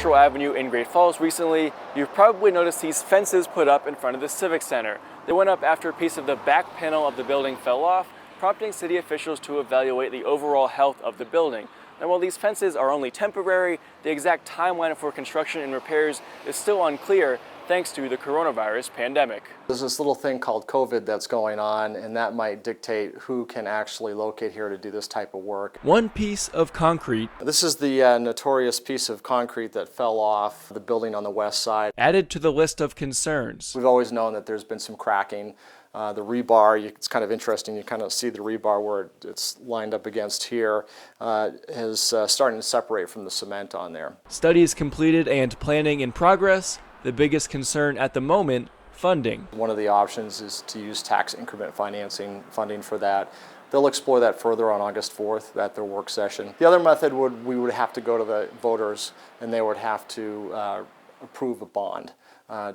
Central Avenue in Great Falls recently, you've probably noticed these fences put up in front of the Civic Center. They went up after a piece of the back panel of the building fell off, prompting city officials to evaluate the overall health of the building. Now, while these fences are only temporary, the exact timeline for construction and repairs is still unclear thanks to the coronavirus pandemic. There's this little thing called COVID that's going on, and that might dictate who can actually locate here to do this type of work. One piece of concrete. This is the notorious piece of concrete that fell off the building on the west side. Added to the list of concerns. We've always known that there's been some cracking. The rebar, it's kind of interesting, you kind of see the rebar where it's lined up against here, is starting to separate from the cement on there. Studies completed and planning in progress. The biggest concern at the moment, funding. One of the options is to use tax increment funding for that. They'll explore that further on August 4th at their work session. The other method we would have to go to the voters, and they would have to approve a bond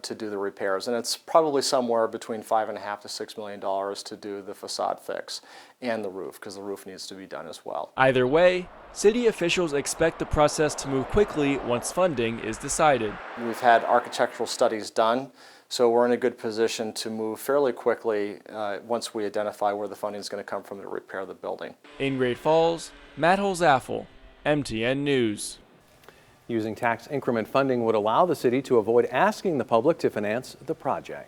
to do the repairs, and it's probably somewhere between $5.5 to $6 million to do the facade fix and the roof, because the roof needs to be done as well. Either way, city officials expect the process to move quickly once funding is decided. We've had architectural studies done, so we're in a good position to move fairly quickly once we identify where the funding is going to come from to repair the building. In Great Falls, Matt Holzaffel, MTN News. Using tax increment funding would allow the city to avoid asking the public to finance the project.